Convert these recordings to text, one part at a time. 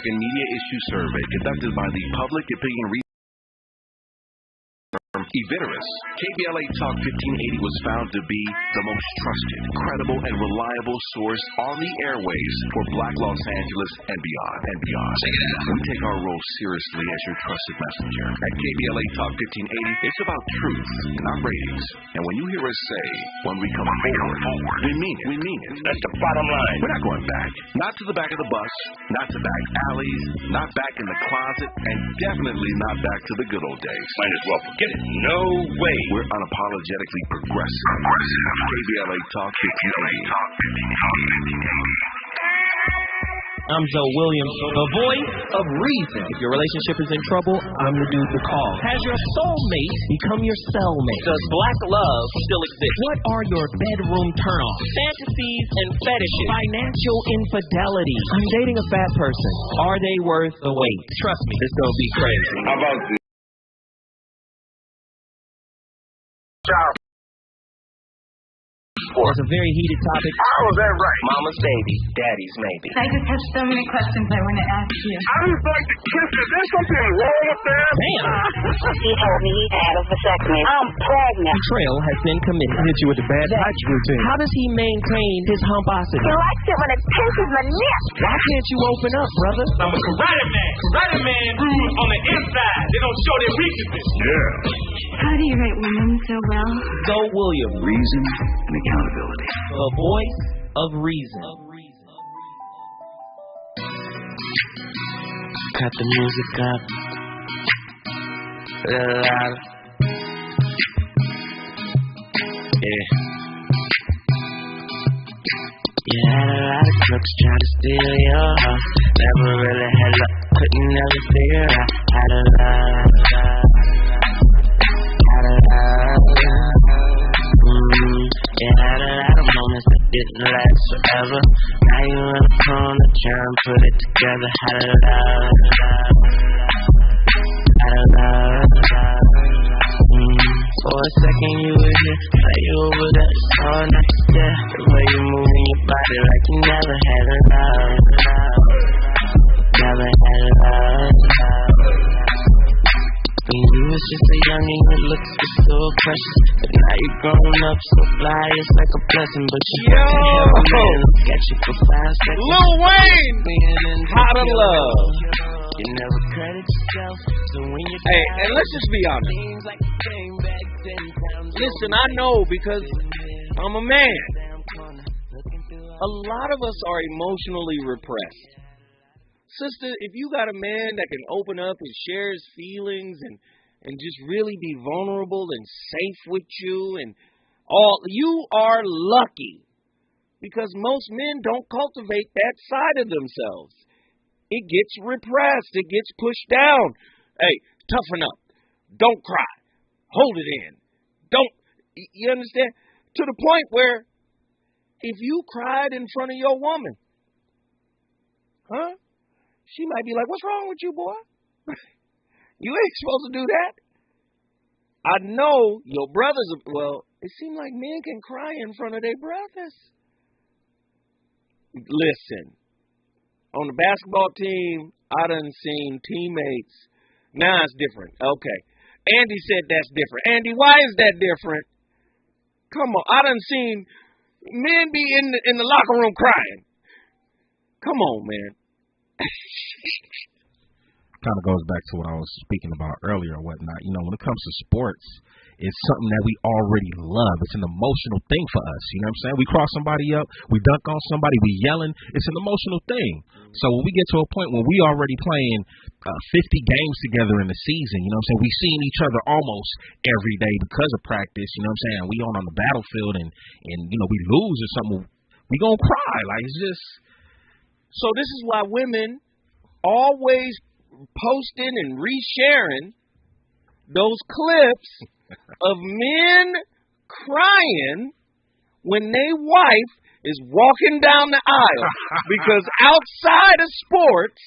American Media Issue Survey conducted by the Public Opinion Research firm Eviderus, KBLA Talk 1580 was found to be the most trusted, credible, and reliable source on the airwaves for Black Los Angeles and beyond. Check it out. We take our role seriously as your trusted messenger. At KBLA Talk 1580, it's about truth, not ratings. And when you hear us say, when we come forward, we mean it. We mean it. That's the bottom line. We're not going back. Not to the back of the bus, not to back alleys, not back in the closet, and definitely not back to the good old days. Might as well forget it. No way. We're unapologetically progressive. KBLA Talk 1580. I'm Joe Williams, the voice of reason. If your relationship is in trouble, I'm the dude to call. Has your soulmate become your cellmate? Does black love still exist? What are your bedroom turn-offs, fantasies, and fetishes? Financial infidelity. I'm dating a fat person. Are they worth the wait? Trust me, it's gonna be crazy. How about this? It's a very heated topic. How is that right? Mama's baby, daddy's maybe. I just have so many questions I want to ask you. I just like to kiss. Is there something wrong up there? Damn. He told me he had a vasectomy. I'm pregnant. Betrayal has been committed. Hit you with the bad touch routine. How does he maintain his humposity? He likes it when it pinches my neck. Why can't you open up, brother? I'm a karate man. Karate man on the inside. They don't show their weaknesses. Yeah. How do you rate women so well? Joe Williams, Reason and accountability. the voice of reason. Cut the music up. A little louder. Yeah. You had a lot of crooks trying to steal your heart. Never really had luck, couldn't never figure out how to love. You had a lot of moments that didn't last forever. Now you run upon the try and put it together. How to love. For a second you were here, now you over there. It's all nice there. The way you moving your body like you never had a love. Never had a love. When you was just a youngin', you looked so precious. But now you're grown up, so fly, it's like a blessing. But you look at you for 5 seconds. Lil Wayne, How to Love. You never credit yourself, so when you Hey, and let's just be honest. Listen, I know because I'm a man. A lot of us are emotionally repressed. Sister, if you got a man that can open up and share his feelings and just really be vulnerable and safe with you and all, you are lucky because most men don't cultivate that side of themselves. It gets repressed. It gets pushed down. Hey, toughen up. Don't cry. Hold it in. Don't, you understand? To the point where if you cried in front of your woman, she might be like, what's wrong with you, boy? You ain't supposed to do that. I know your brothers, well, it seems like men can cry in front of their brothers. Listen, on the basketball team, I done seen teammates. Now it's different. Okay. Andy said that's different. Andy, why is that different? Come on. I done seen men be in the locker room crying. Come on, man. Kind of goes back to what I was speaking about earlier or whatnot. You know, when it comes to sports, it's something that we already love. It's an emotional thing for us. You know what I'm saying? We cross somebody up, we dunk on somebody, we yelling. It's an emotional thing. So when we get to a point when we already playing 50 games together in the season, you know what I'm saying? We seeing each other almost every day because of practice. You know what I'm saying? We on the battlefield and you know, we lose or something, we gonna cry. Like, it's just. So this is why women always posting and resharing those clips of men crying when their wife is walking down the aisle because outside of sports,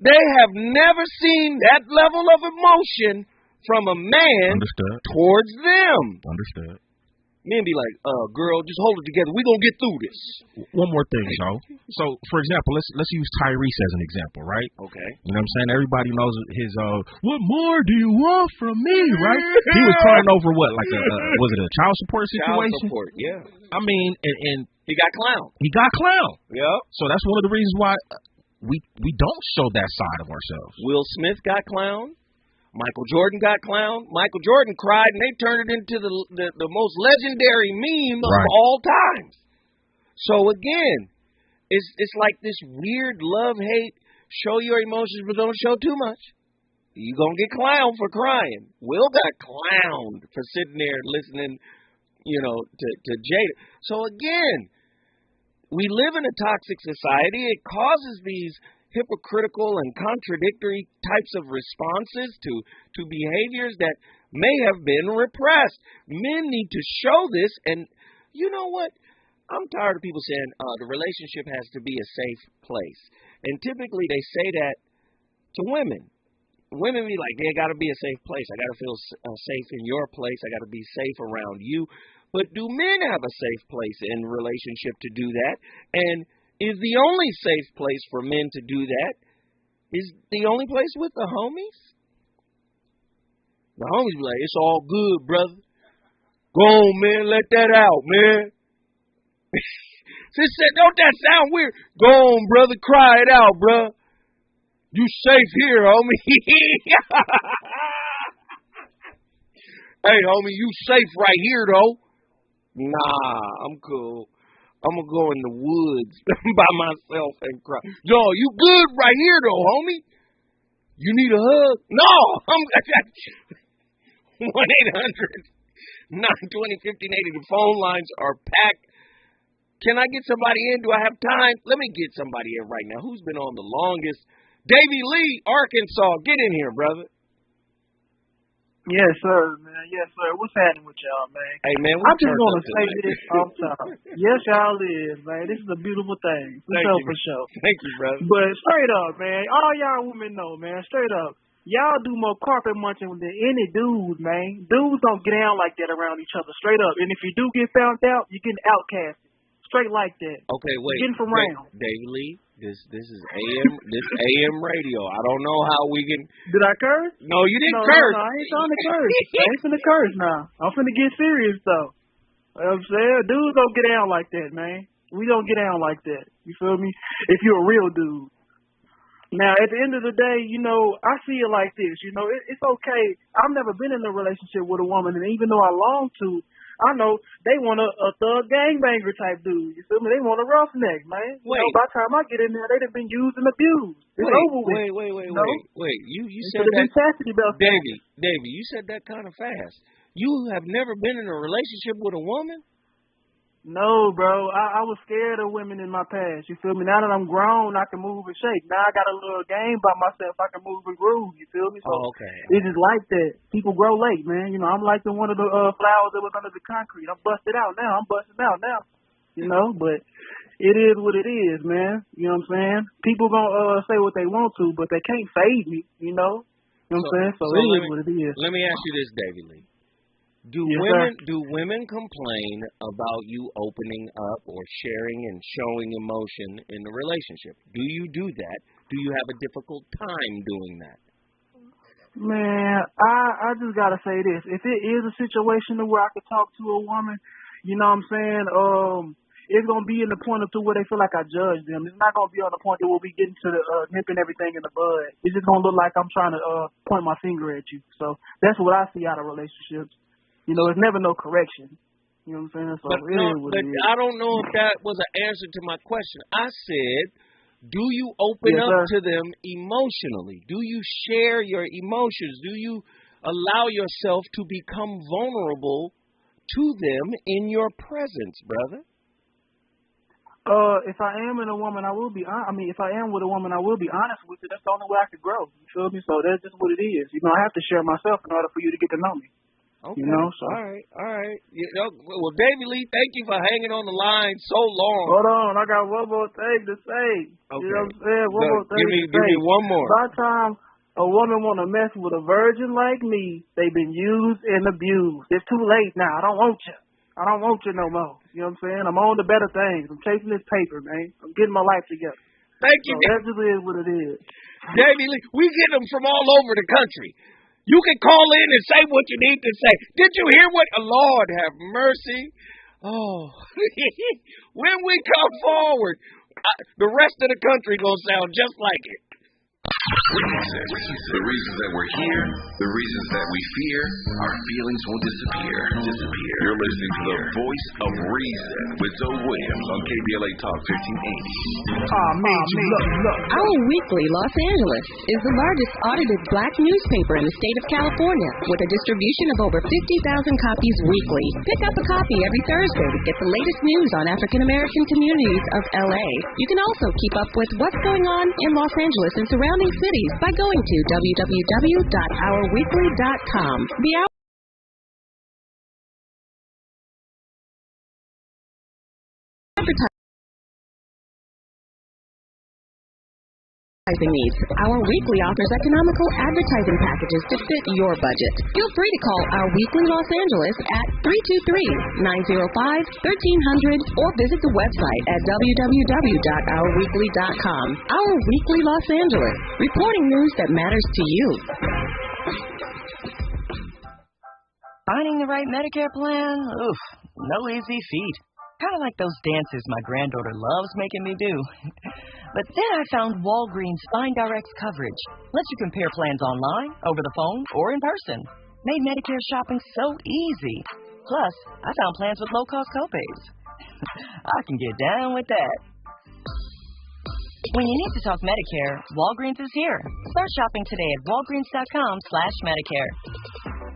they have never seen that level of emotion from a man towards them. Understood. Men be like, girl, just hold it together. We gonna get through this. One more thing, though. So, for example, let's use Tyrese as an example, right? Okay. You know what I'm saying? Everybody knows his what more do you want from me, right? He was crying over what, like was it a child support situation? Child support, yeah. I mean, and he got clown. He got clown. Yeah. So that's one of the reasons why we don't show that side of ourselves. Will Smith got clown. Michael Jordan got clown. Michael Jordan cried, and they turned it into the most legendary meme of all times. So again, it's like this weird love-hate. Show your emotions, but don't show too much. You gonna get clowned for crying. Will got clowned for sitting there listening, to Jada. So again, we live in a toxic society. It causes these hypocritical and contradictory types of responses to behaviors that may have been repressed. Men need to show this, and you know what? I'm tired of people saying the relationship has to be a safe place. And typically they say that to women. Women be like, they got to be a safe place. I got to feel safe in your place. I got to be safe around you. But do men have a safe place in relationship to do that? And is the only safe place for men to do that is the only place with the homies? The homies be like, it's all good, brother. Go on, man. Let that out, man. Sis said, don't that sound weird? Go on, brother. Cry it out, bro. You safe here, homie. Hey, homie, you safe right here, though. Nah, I'm cool. I'm going to go in the woods by myself and cry. No, you good right here, though, homie. You need a hug? No. I'm 1-800-920-1580. The phone lines are packed. Can I get somebody in? Do I have time? Let me get somebody in right now. Who's been on the longest? Davey Lee, Arkansas. Get in here, brother. Yes, sir, man. Yes, sir. What's happening with y'all, man? Hey, man, I'm just going to say this off top. Yes, y'all is, man. This is a beautiful thing. For sure. Thank you, brother. But straight up, man, all y'all women know, man, straight up, y'all do more carpet munching than any dude, man. Dudes don't get down like that around each other, straight up. And if you do get found out, you're getting outcasted. Straight like that. Okay, wait. Getting from round. Davey Lee, this is AM radio. I don't know how we can. Did I curse? No, you didn't curse. No, I ain't trying to curse. I ain't finna curse now. I'm finna get serious though. You know what I'm saying? Dudes don't get down like that, man. We don't get down like that. You feel me? If you're a real dude. Now, at the end of the day, I see it like this. It's okay. I've never been in a relationship with a woman, and even though I long to, I know they want a thug gangbanger type dude. You feel me? They want a roughneck, man. Wait. By the time I get in there, they've been used and abused. It's over with. Wait. You said that. Davey, you said that kind of fast. You have never been in a relationship with a woman? No, bro. I was scared of women in my past. You feel me? Now that I'm grown, I can move and shake. Now I got a little game by myself. I can move and groove. You feel me? So okay. It's just like that. People grow late, man. I'm like one of the flowers that was under the concrete. I'm busted out now. But it is what it is, man. You know what I'm saying? People gonna say what they want to, but they can't fade me. You know what I'm saying? So it is what it is. Let me ask you this, Davey Lee. Do women complain about you opening up or sharing and showing emotion in the relationship? Do you do that? Do you have a difficult time doing that? Man, I just gotta say this. If it is a situation where I could talk to a woman, you know what I'm saying, it's gonna be in the point to where they feel like I judge them. It's not gonna be on the point that we'll be getting to the nipping everything in the bud. It's just gonna look like I'm trying to point my finger at you. So that's what I see out of relationships. It's never no correction. You know what I'm saying? So but I don't know if that was an answer to my question. I said, do you open up to them emotionally? Do you share your emotions? Do you allow yourself to become vulnerable to them in your presence, brother? If I am in a woman, I will be. If I am with a woman, I will be honest with her. That's the only way I can grow. You feel me? So that's just what it is. I have to share myself in order for you to get to know me. Okay. All right. Well, Davey Lee, thank you for hanging on the line so long. Hold on, I got one more thing to say. Okay. You know what I'm saying? One more thing to say. Give me one more. By the time a woman want to mess with a virgin like me, they've been used and abused. It's too late now. I don't want you. I I don't want you no more. You know what I'm saying? I'm on to better things. I'm chasing this paper, man. I'm getting my life together. Thank you. So that just is what it is. Davey Lee, we get them from all over the country. You can call in and say what you need to say. Did you hear what? Lord have mercy. Oh. When we come forward, the rest of the country gonna sound just like it. The reasons that we're here, the reasons that we fear, our feelings won't disappear. You're listening to the voice of reason with Zoe Williams on KBLA Talk 1580. Our Weekly Los Angeles is the largest audited black newspaper in the state of California with a distribution of over 50,000 copies weekly. Pick up a copy every Thursday to get the latest news on African American communities of LA. You can also keep up with what's going on in Los Angeles and surrounding cities by going to www.ourweekly.com. The advertising needs. Our Weekly offers economical advertising packages to fit your budget. Feel free to call Our Weekly Los Angeles at 323-905-1300 or visit the website at www.ourweekly.com. Our Weekly Los Angeles, reporting news that matters to you. Finding the right Medicare plan? Oof, no easy feat. Kind of like those dances my granddaughter loves making me do. But then I found Walgreens Find Direct's coverage. Lets you compare plans online, over the phone, or in person. Made Medicare shopping so easy. Plus, I found plans with low-cost copays. I can get down with that. When you need to talk Medicare, Walgreens is here. Start shopping today at walgreens.com/Medicare.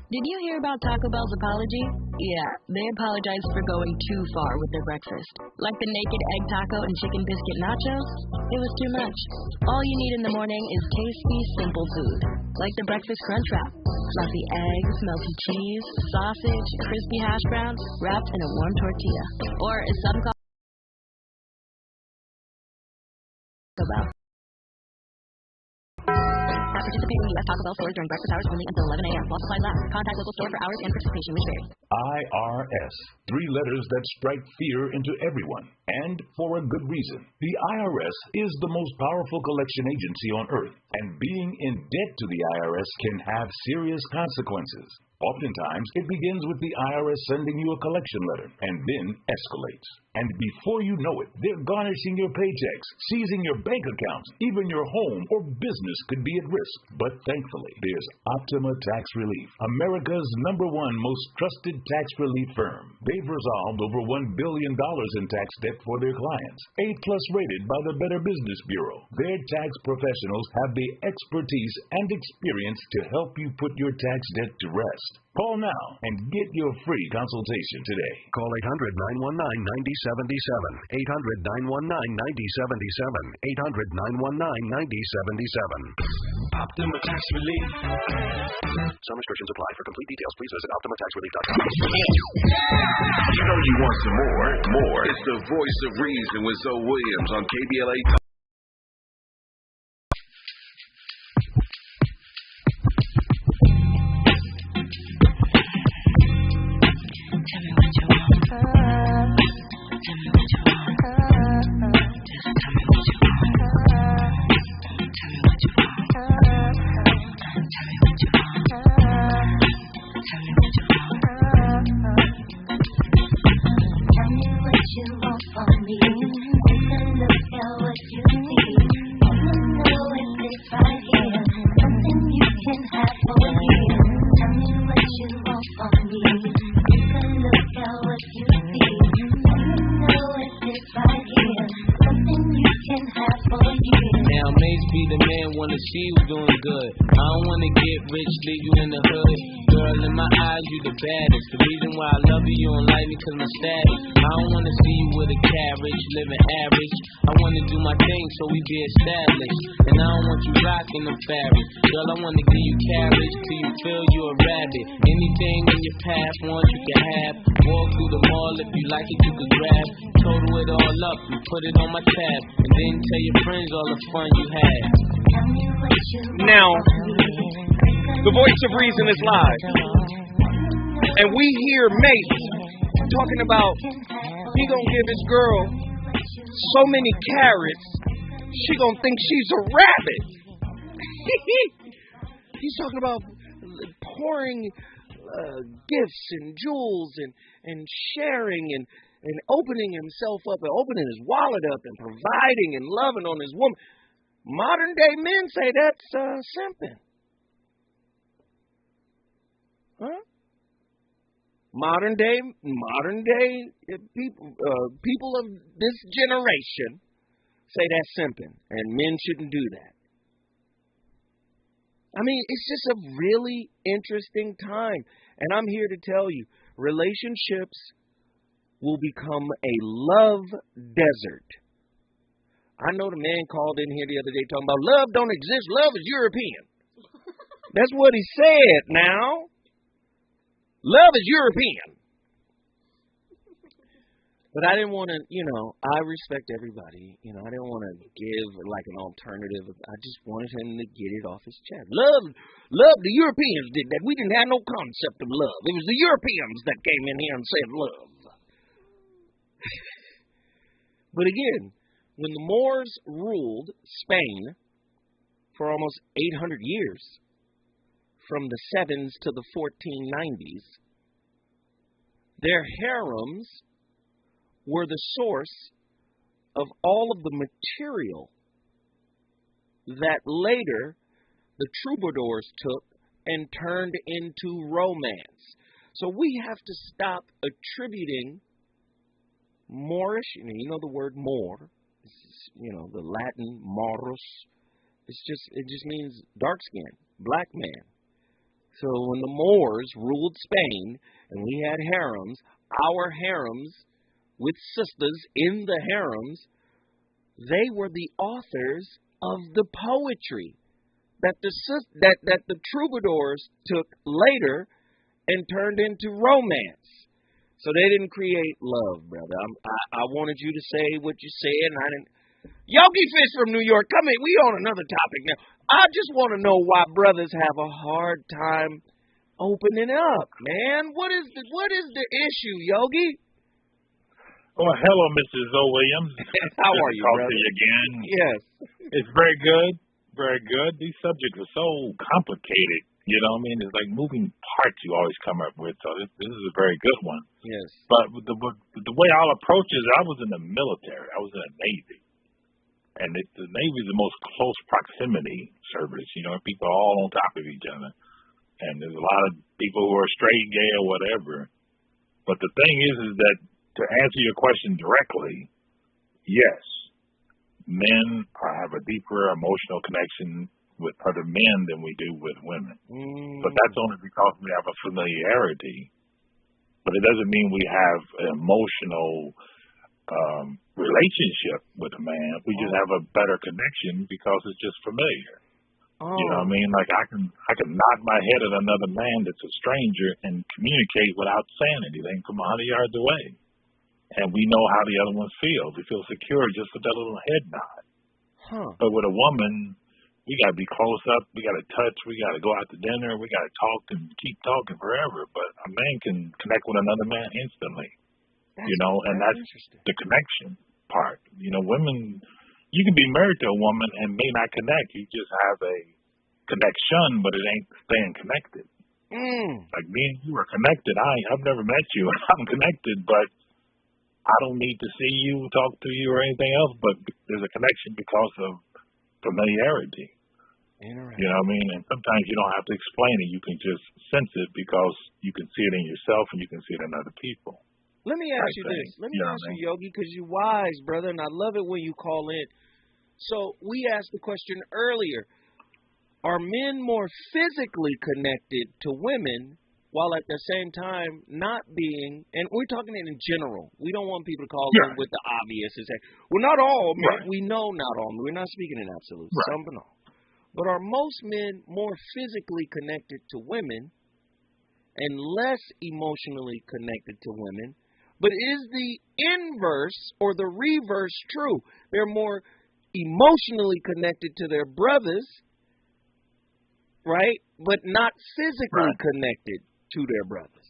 Did you hear about Taco Bell's apology? Yeah, they apologized for going too far with their breakfast. Like the naked egg taco and chicken biscuit nachos? It was too much. All you need in the morning is tasty, simple food. Like the breakfast crunch wrap. Fluffy eggs, melty cheese, sausage, crispy hash browns, wrapped in a warm tortilla. Or as some call Taco Bell. Participating in U.S. Taco Bell stores during breakfast hours only until 11 a.m. while supplies last. Contact local store for hours and participation, which vary. IRS. 3 letters that strike fear into everyone, and for a good reason. The IRS is the most powerful collection agency on earth, and being in debt to the IRS can have serious consequences. Oftentimes, it begins with the IRS sending you a collection letter, and then escalates. And before you know it, they're garnishing your paychecks, seizing your bank accounts, even your home or business could be at risk. But thankfully, there's Optima Tax Relief, America's #1 most trusted tax relief firm. They've resolved over $1 billion in tax debt for their clients. A+ rated by the Better Business Bureau. Their tax professionals have the expertise and experience to help you put your tax debt to rest. Call now and get your free consultation today. Call 800-919-9077. 800-919-9077. 800-919-9077. Optima Tax Relief. Some restrictions apply. For complete details, please visit OptimaTaxRelief.com. You know you want some more. It's the voice of reason with Zoe Williams on KBLA Talk. See you doing good. I don't wanna get rich, leave you in the hood. Girl, in my eyes, you the baddest. The reason why I love you, you don't like me cause my status. I don't wanna see you with a carriage, living average. I wanna do my thing so we be established. And I don't want you rocking the fabric. Girl, I wanna give you carriage till you feel you a rabbit. Anything in your path, want you can have. Walk through the mall, if you like it, you can grab. Total it all up, you put it on my tab. And then tell your friends all the fun you had. Now, the voice of reason is live, and we here make talking about he gonna give his girl so many carrots, she gonna think she's a rabbit. He's talking about pouring gifts and jewels and sharing and opening himself up and opening his wallet up and providing and loving on his woman. Modern day men say that's simping. Huh? Modern day people of this generation say that's simping, and men shouldn't do that. I mean, it's just a really interesting time, and I'm here to tell you, relationships will become a love desert. I know the man called in here the other day talking about love don't exist, love is European. That's what he said now. Love is European. But I didn't want to, I respect everybody. I didn't want to give like an alternative. I just wanted him to get it off his chest. Love, the Europeans did that. We didn't have no concept of love. It was the Europeans that came in here and said love. But again, when the Moors ruled Spain for almost 800 years, from the 7s to the 1490s, their harems were the source of all of the material that later the troubadours took and turned into romance. So we have to stop attributing Moorish, you know the word Moor, the Latin Moros, it just means dark skin, black man. So when the Moors ruled Spain and we had harems, our harems with sisters in the harems, they were the authors of the poetry that the troubadours took later and turned into romance. So they didn't create love, brother. I wanted you to say what you said, and I didn't. Yogi Fish from New York, come in. We on another topic now. I just want to know why brothers have a hard time opening up, man. What is the issue, Yogi? Well, hello, Mrs. O. Williams. How are you, brother? Talk to you again. Yes. It's very good. Very good. These subjects are so complicated. You know what I mean? It's like moving parts you always come up with. So this is a very good one. Yes. But the way I'll approach it is I was in the military. I was in the Navy. And the Navy is the most close proximity service. People are all on top of each other. And there's a lot of people who are straight, gay, or whatever. But the thing is that to answer your question directly, yes, men have a deeper emotional connection with other men than we do with women. But that's only because we have a familiarity. But it doesn't mean we have an emotional relationship with a man. We just have a better connection because it's just familiar. You know what I mean? Like I can nod my head at another man that's a stranger and communicate without saying anything from 100 yards away. And we know how the other one feels. We feel secure just with that little head nod. But with a woman, we got to be close up. We got to touch. We got to go out to dinner. We got to talk and keep talking forever. But a man can connect with another man instantly. And that's the connection part. Women, you can be married to a woman and may not connect. You just have a connection, but it ain't staying connected. Like me and you are connected. I've never met you. I'm connected, but I don't need to see you, talk to you, or anything else. But there's a connection because of familiarity. You know what I mean? And sometimes you don't have to explain it. You can just sense it because you can see it in yourself and you can see it in other people. Let me ask you this. Let me ask you, Yogi, because you're wise, brother, and I love it when you call in. So we asked the question earlier. Are men more physically connected to women while at the same time not being, and we're talking in general. We don't want people to call in with the obvious and say, well, not all men. We know not all men. We're not speaking in absolutes. Some but all. But are most men more physically connected to women and less emotionally connected to women? But is the inverse or the reverse true? They're more emotionally connected to their brothers, right? But not physically connected to their brothers.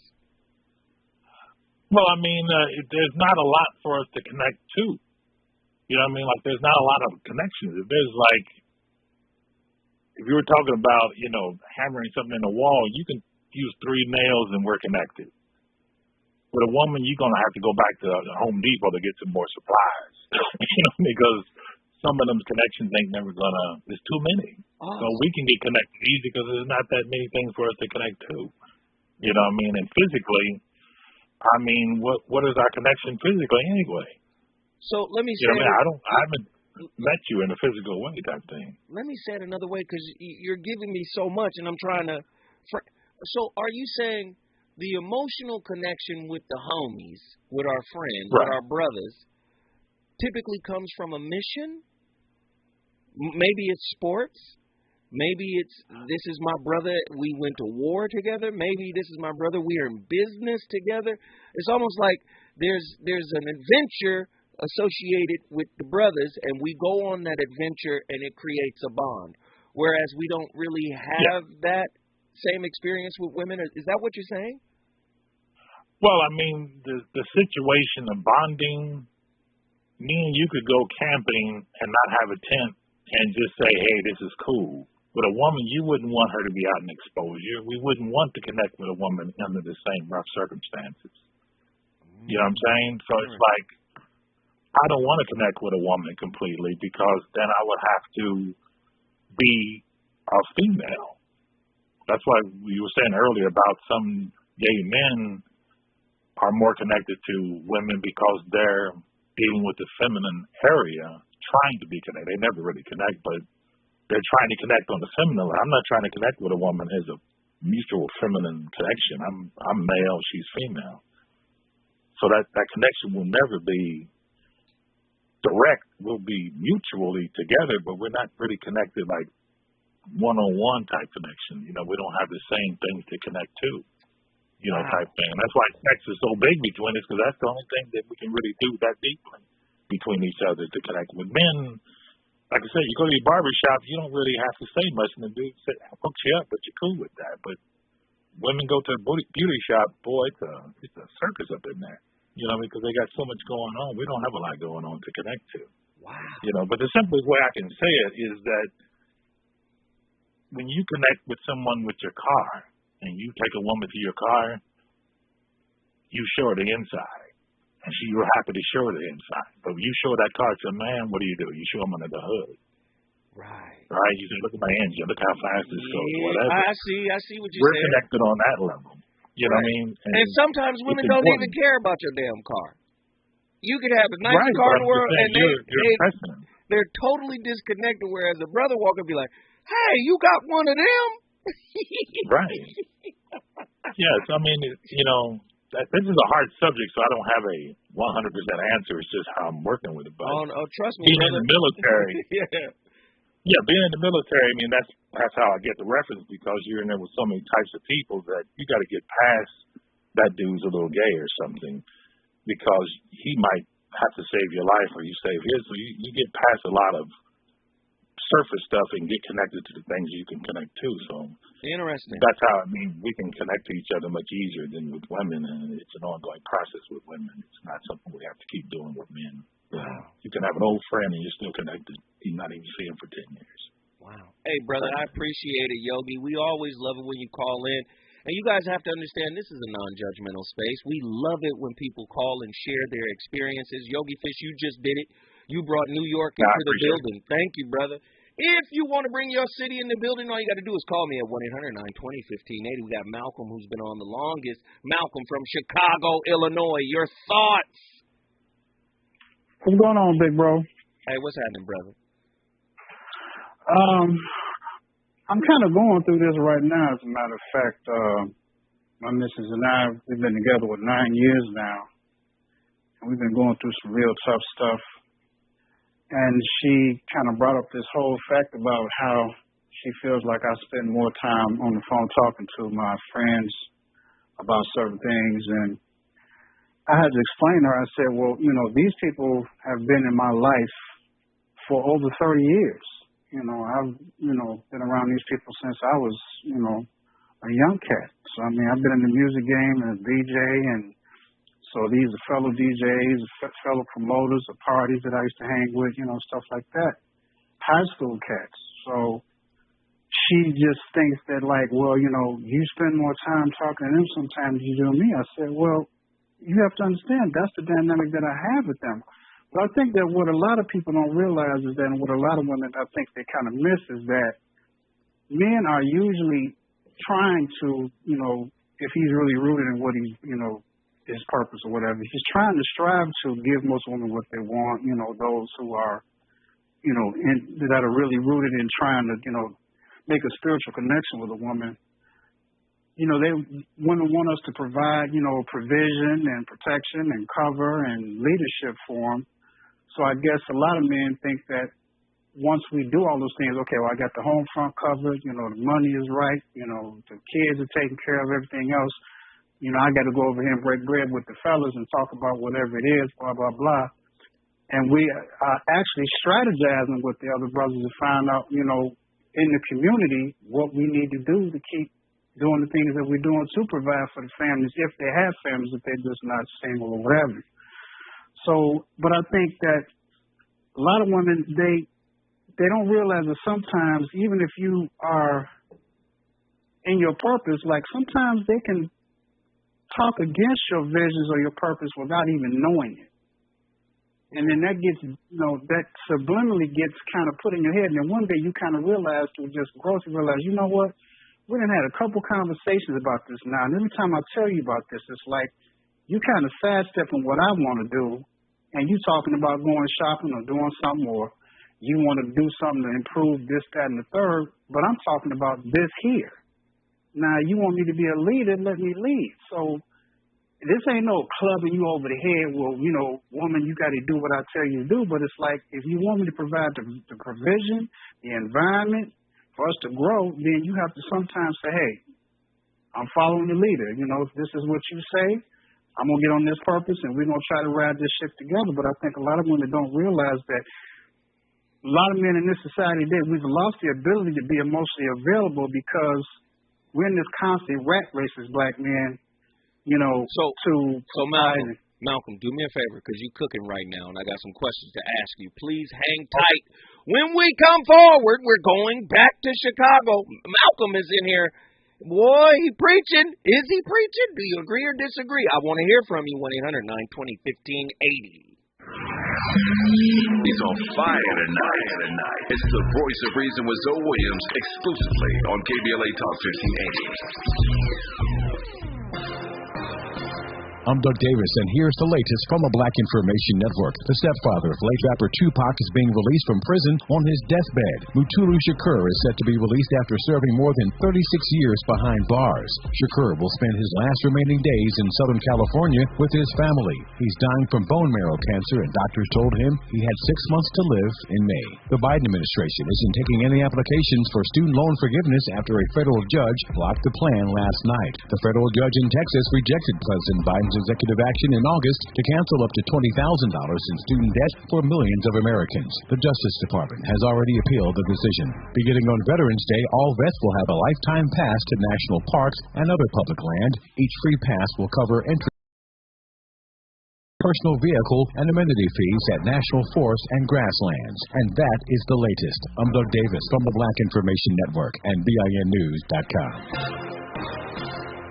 Well, I mean, there's not a lot for us to connect to. You know what I mean? Like, there's not a lot of connections. If there's like, if you were talking about, you know, hammering something in the wall, you can use 3 nails and we're connected. With a woman, you're going to have to go back to Home Depot to get some more supplies. You know, because some of them connections ain't never going to, there's too many. Oh. So we can get connected easy because there's not that many things for us to connect to. You know what I mean? And physically, I mean, what is our connection physically anyway? So let me say, you know, I haven't met you in a physical way type thing. Let me say it another way because you're giving me so much, and I'm trying to. So are you saying the emotional connection with the homies, with our friends, right, with our brothers, typically comes from a mission? Maybe it's sports. Maybe it's, this is my brother, we went to war together. Maybe this is my brother, we are in business together. It's almost like there's an adventure associated with the brothers, and we go on that adventure, and it creates a bond. Whereas we don't really have that same experience with women. Is that what you're saying? Well, I mean, the situation of bonding, me and you could go camping and not have a tent and just say, hey, this is cool. With a woman, you wouldn't want her to be out in exposure. We wouldn't want to connect with a woman under the same rough circumstances. You know what I'm saying? So it's like, I don't want to connect with a woman completely because then I would have to be a female. That's why you were saying earlier about some gay men are more connected to women because they're dealing with the feminine area, trying to be connected. They never really connect, but they're trying to connect on the feminine. I'm not trying to connect with a woman as a mutual feminine connection. I'm male, she's female. So that connection will never be direct. We'll be mutually together, but we're not really connected like one-on-one type connection. You know, we don't have the same things to connect to, you know, type thing. And that's why sex is so big between us, because that's the only thing that we can really do that deeply between each other to connect. With men, like I said, you go to your barbershop, you don't really have to say much, and the dude hooks you up, but you're cool with that. But women go to a beauty shop, boy, it's a circus up in there. You know, because they got so much going on. We don't have a lot going on to connect to. Wow. You know, but the simplest way I can say it is that when you connect with someone with your car and you take a woman to your car, you show her the inside. And you're happy to show her the inside. But when you show that car to a man, what do? You show him under the hood. Right. Right? You say, look at my engine. Look how fast this goes. Whatever. I see what you're saying. We're connected on that level. You know what I mean? And sometimes women don't even care about your damn car. You could have the nicest car in the world, and they're totally disconnected, whereas a brother walk up and be like, hey, you got one of them? Right. Yes, I mean, you know, this is a hard subject, so I don't have a 100% answer. It's just how I'm working with it. But trust me. Being in the military. Yeah, being in the military, I mean, that's how I get the reference, because you're in there with so many types of people that you got to get past that dude's a little gay or something, because he might have to save your life or you save his. So you get past a lot of surface stuff and get connected to the things you can connect to. So interesting. That's how, I mean, we can connect to each other much easier than with women, and it's an ongoing process with women. It's not something we have to keep doing with men. Wow. You can have an old friend and you're still connected. You not even see him for 10 years. Wow. Hey, brother, I appreciate it, Yogi. We always love it when you call in. And you guys have to understand, this is a non-judgmental space. We love it when people call and share their experiences. Yogi Fish, you just did it. You brought New York into the building. Thank you, brother. If you want to bring your city in the building, all you got to do is call me at 1-800-920-1580. We got Malcolm, who's been on the longest. Malcolm from Chicago, Illinois. Your thoughts? What's going on, big bro? Hey, what's happening, brother? I'm kind of going through this right now, as a matter of fact. My missus and I, we've been together for 9 years now. And we've been going through some real tough stuff. And she kind of brought up this whole fact about how she feels like I spend more time on the phone talking to my friends about certain things. And I had to explain to her, I said, well, you know, these people have been in my life for over 30 years. You know, I've, been around these people since I was, a young cat. So, I mean, I've been in the music game and a DJ, and so So these are fellow DJs, fellow promoters of parties that I used to hang with, stuff like that. High school cats. So she just thinks that, like, well, you spend more time talking to them sometimes than you do me. I said, well, you have to understand that's the dynamic that I have with them. But I think that what a lot of people don't realize is that, and what a lot of women I think they kind of miss is that men are usually trying to, if he's really rooted in what he's, his purpose or whatever, he's trying to strive to give most women what they want, those who are, that are really rooted in trying to, make a spiritual connection with a woman. Women want us to provide, provision and protection and cover and leadership for them. So I guess a lot of men think that once we do all those things, okay, well, I got the home front covered, the money is right, the kids are taken care of, everything else. I got to go over here and break bread with the fellas and talk about whatever it is, blah, blah, blah. And we are actually strategizing with the other brothers to find out, in the community, what we need to do to keep doing the things that we're doing to provide for the families, if they have families, if they're just not single or whatever. So, but I think that a lot of women, they don't realize that sometimes, even if you are in your purpose, like sometimes they can talk against your visions or your purpose without even knowing it. And then that gets, that subliminally gets kind of put in your head. And then one day you kind of realize, through just growth, you realize, you know what? We done had a couple conversations about this now. And every time I tell you about this, it's like you kind of sidestepping what I want to do. And you talking about going shopping or doing something, or you want to do something to improve this, that, and the third. But I'm talking about this here. Now, you want me to be a leader, let me lead. So this ain't no clubbing you over the head. Well, woman, you got to do what I tell you to do. But it's like, if you want me to provide the provision, the environment for us to grow, then you have to sometimes say, hey, I'm following the leader. If this is what you say, I'm going to get on this purpose and we're going to try to ride this ship together. But I think a lot of women don't realize that a lot of men in this society today, we've lost the ability to be emotionally available because we're in this constant rat race as black men. Malcolm, do me a favor, because you're cooking right now, and I got some questions to ask you. Please hang tight. When we come forward, we're going back to Chicago. Malcolm is in here. Boy, he preaching. Is he preaching? Do you agree or disagree? I want to hear from you. 1-800-920-1580. He's on fire tonight. It's the voice of reason with Zoe Williams, exclusively on KBLA Talk 1580. I'm Doug Davis, and here's the latest from the Black Information Network. The stepfather of late rapper Tupac is being released from prison on his deathbed. Mutulu Shakur is set to be released after serving more than 36 years behind bars. Shakur will spend his last remaining days in Southern California with his family. He's dying from bone marrow cancer, and doctors told him he had 6 months to live in May. The Biden administration isn't taking any applications for student loan forgiveness after a federal judge blocked the plan last night. The federal judge in Texas rejected President Biden's executive action in August to cancel up to $20,000 in student debt for millions of Americans. The Justice Department has already appealed the decision. Beginning on Veterans Day, all vets will have a lifetime pass to national parks and other public land. Each free pass will cover entry, personal vehicle, and amenity fees at national forests and grasslands. And that is the latest. I'm Doug Davis from the Black Information Network and BINnews.com.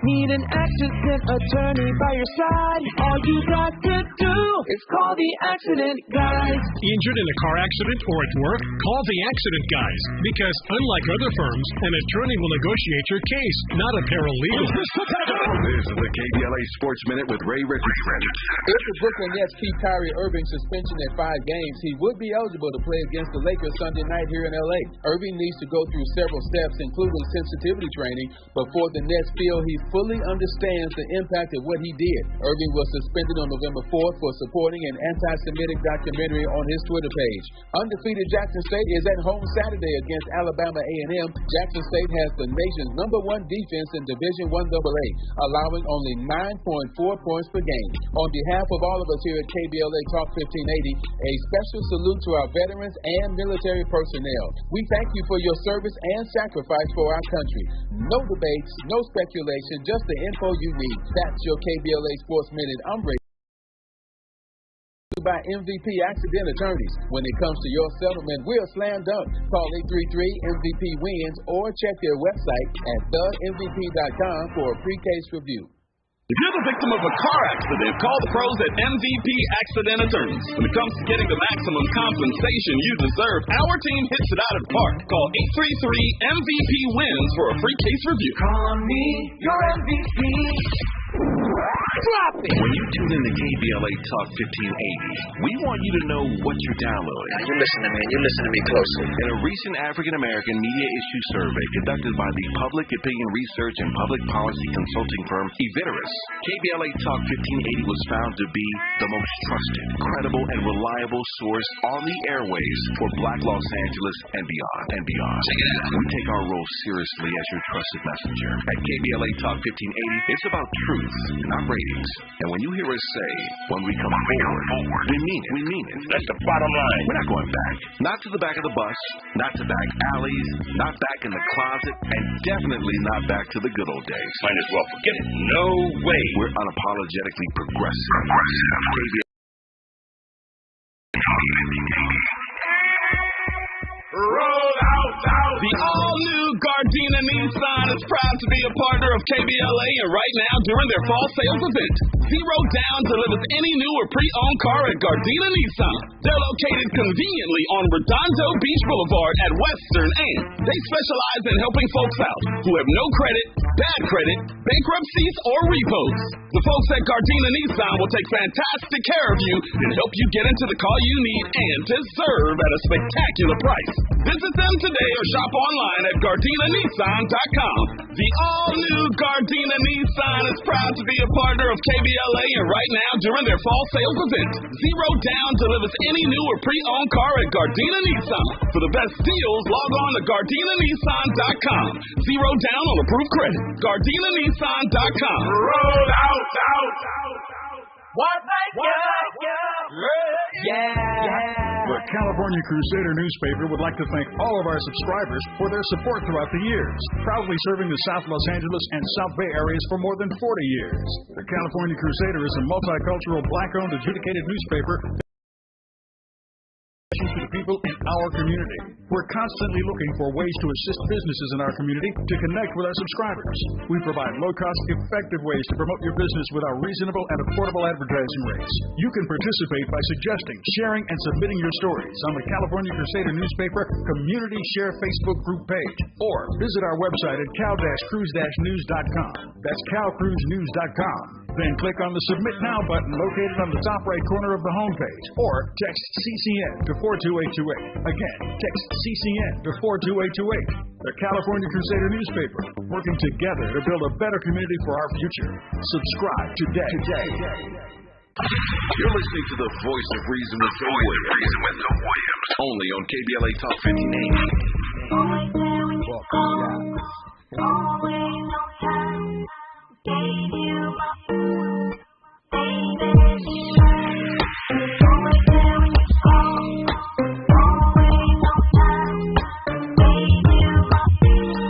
Need an accident attorney by your side? All you got to do is call the Accident Guys. Injured in a car accident or at work? Call the Accident Guys. Because unlike other firms, an attorney will negotiate your case, not a paralegal. This is the KBLA Sports Minute with Ray Richardson. If the Brooklyn Nets keep Kyrie Irving's suspension at 5 games, he would be eligible to play against the Lakers Sunday night here in L.A. Irving needs to go through several steps, including sensitivity training, before the Nets feel he fully understands the impact of what he did. Irving was suspended on November 4th for supporting an anti-Semitic documentary on his Twitter page. Undefeated Jackson State is at home Saturday against Alabama A&M. Jackson State has the nation's #1 defense in Division I AA, allowing only 9.4 points per game. On behalf of all of us here at KBLA Talk 1580, a special salute to our veterans and military personnel. We thank you for your service and sacrifice for our country. No debates, no speculation, just the info you need. That's your KBLA Sports Minute. I'm Ray. by MVP Accident Attorneys. When it comes to your settlement, we're slam dunk. Call 833-MVP-WINS or check their website at themvp.com for a pre-case review. If you're the victim of a car accident, call the pros at MVP Accident Attorneys. When it comes to getting the maximum compensation you deserve, our team hits it out of the park. Call 833-MVP-WINS for a free case review. Call me your MVP. Drop it! When you tune in to KBLA Talk 1580, we want you to know what you're downloading. Now, you listen to me, and you listen to me closely. In a recent African-American media issue survey conducted by the public opinion research and public policy consulting firm Eviderus, KBLA Talk 1580 was found to be the most trusted, credible, and reliable source on the airways for Black Los Angeles and beyond. Check it out. We take our role seriously as your trusted messenger. At KBLA Talk 1580, it's about truth, not ratings. And when you hear us say, when we come forward, we mean it. We mean it. That's the bottom line. We're not going back. Not to the back of the bus, not to back alleys, not back in the closet, and definitely not back to the good old days. Might as well forget it. No way. We're unapologetically progressive. Roll out. The all-new Gardena Nissan is proud to be a partner of KBLA, and right now, during their fall sales event, Zero Down delivers any new or pre-owned car at Gardena Nissan. They're located conveniently on Redondo Beach Boulevard at Western, and they specialize in helping folks out who have no credit, bad credit, bankruptcies, or repos. The folks at Gardena Nissan will take fantastic care of you and help you get into the car you need and deserve at a spectacular price. Visit them today or shop online at GardinaNissan.com. The all-new Gardena Nissan is proud to be a partner of KBLA, and right now, during their fall sales event, Zero Down delivers any new or pre-owned car at Gardena Nissan. For the best deals, log on to GardinaNissan.com. Zero Down on approved credit. GardinaNissan.com. Roll out. What thank you? Yeah. The California Crusader newspaper would like to thank all of our subscribers for their support throughout the years, proudly serving the South Los Angeles and South Bay areas for more than 40 years. The California Crusader is a multicultural, black-owned, adjudicated newspaper to the people in our community. We're constantly looking for ways to assist businesses in our community to connect with our subscribers. We provide low-cost, effective ways to promote your business with our reasonable and affordable advertising rates. You can participate by suggesting, sharing, and submitting your stories on the California Crusader newspaper Community Share Facebook group page, or visit our website at cal-cruise-news.com. That's calcruisenews.com. Then click on the Submit Now button located on the top right corner of the homepage, or text CCN to 42828. Again, text CCN to 42828. The California Crusader newspaper, working together to build a better community for our future. Subscribe today. You're listening to the voice of reason with Phil Williams. Only on KBLA Talk 1580. Always on time. Gave you my food, baby. Always there when you call. Always on time. Gave you my food,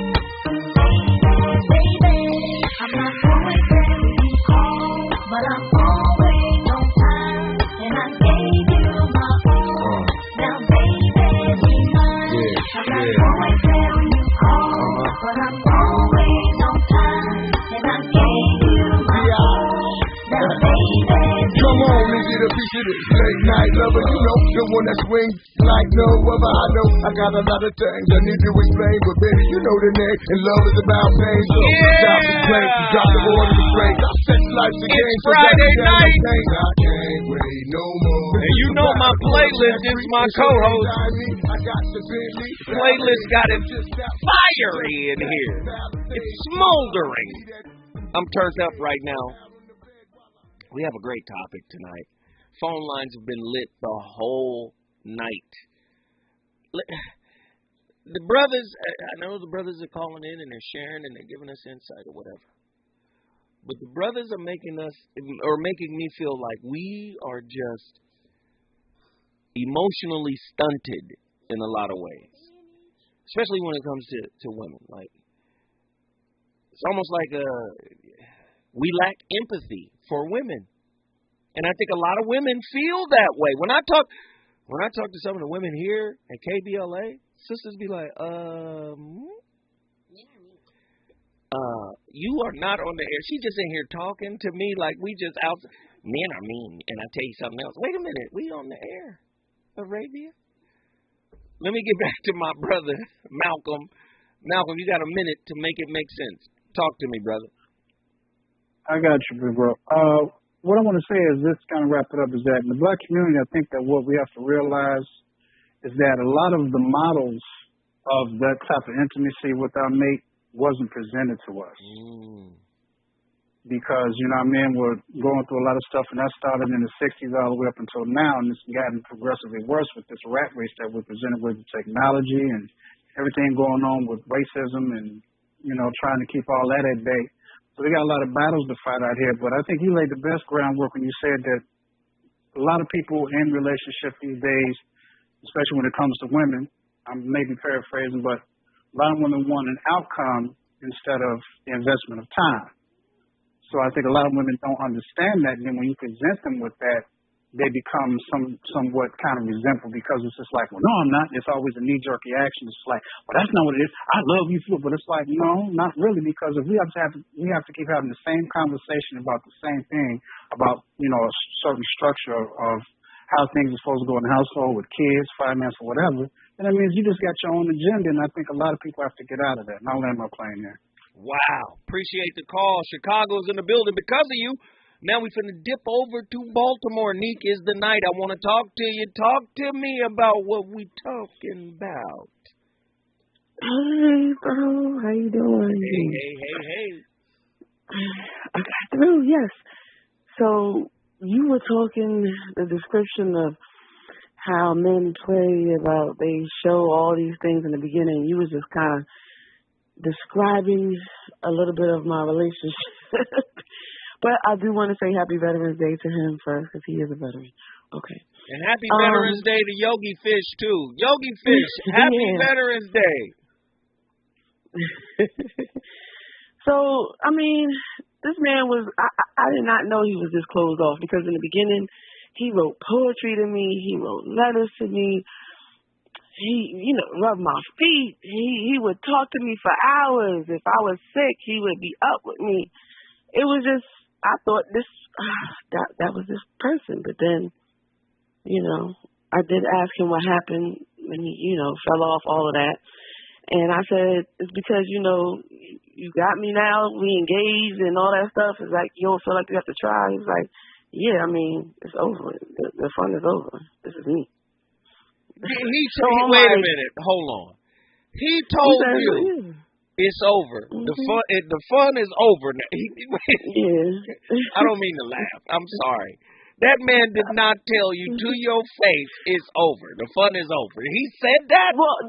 baby. I'm not always there when you call, but I'm always on time. And I gave you my food. Now, baby, be mine. I'm not always there when you call, but I'm always on time. And I gave you my all. Now, baby, come on and get a piece of this late night lover. You know, the one that swings like no other. I know I got a lot of things I need to explain, but baby, you know the name. And love is about pain. So stop the plane, drop the order to break. Sex life's a game. So Friday night. I can't wait no more. And you know my playlist is my co-host. Playlist got it fiery in here. It's smoldering. I'm turned up right now. We have a great topic tonight. Phone lines have been lit the whole night. The brothers, I know the brothers are calling in and they're sharing and they're giving us insight or whatever. But the brothers are making me feel like we are just emotionally stunted in a lot of ways. Especially when it comes to women. Like, it's almost like we lack empathy for women. And I think a lot of women feel that way. When I talk to some of the women here at KBLA, sisters be like, you are not on the air. She just in here talking to me like we just out. Men are mean. And I tell you something else. Wait a minute. We on the air, Arabia. Let me get back to my brother, Malcolm. Malcolm, you got a minute to make it make sense. Talk to me, brother. I got you, big bro. What I want to say is this, kind of wrap it up, is that in the black community, I think that what we have to realize is that a lot of the models of that type of intimacy with our mate wasn't presented to us. Because, you know what I mean, we're going through a lot of stuff, and that started in the 60s all the way up until now, and it's gotten progressively worse with this rat race that we're presented with technology and everything going on with racism and, you know, trying to keep all that at bay. So we got a lot of battles to fight out here, but I think you laid the best groundwork when you said that a lot of people in relationships these days, especially when it comes to women, I'm maybe paraphrasing, but a lot of women want an outcome instead of the investment of time. So I think a lot of women don't understand that, and then when you present them with that, they become somewhat kind of resentful because it's just like, well, no, I'm not. It's always a knee-jerk reaction. It's like, well, that's not what it is. I love you for it, but it's like, no, not really, because if we have to keep having the same conversation about the same thing, about, you know, a certain structure of how things are supposed to go in the household with kids, finance, or whatever, then that means you just got your own agenda, and I think a lot of people have to get out of that. And I'll land my plane there. Wow. Appreciate the call. Chicago's in the building because of you. Now we finna dip over to Baltimore. Neek is the night. I want to talk to you. Talk to me about what we talking about. Hey, bro. How you doing? Hey. I got through, yes. So you were talking the description of how men play about they show all these things in the beginning. You was just kind of describing a little bit of my relationship. But I do want to say Happy Veterans Day to him first, because he is a veteran. Okay. And Happy Veterans Day to Yogi Fish, too. Yogi Fish, Happy Veterans Day. So, I mean, this man was, I did not know he was this closed off, because in the beginning, he wrote poetry to me. He wrote letters to me. He, you know, rubbed my feet. He would talk to me for hours. If I was sick, he would be up with me. It was just, I thought that was this person. But then, you know, I did ask him what happened when he, you know, fell off, all of that. And I said, it's because, you know, you got me now, we engaged and all that stuff. It's like, you don't feel like you have to try. He's like, yeah, I mean, it's over. The fun is over. This is me. Wait a minute. Hold on. He told you it's over. The fun is over. I don't mean to laugh. I'm sorry. That man did not tell you to your face it's over. The fun is over. He said that? Well,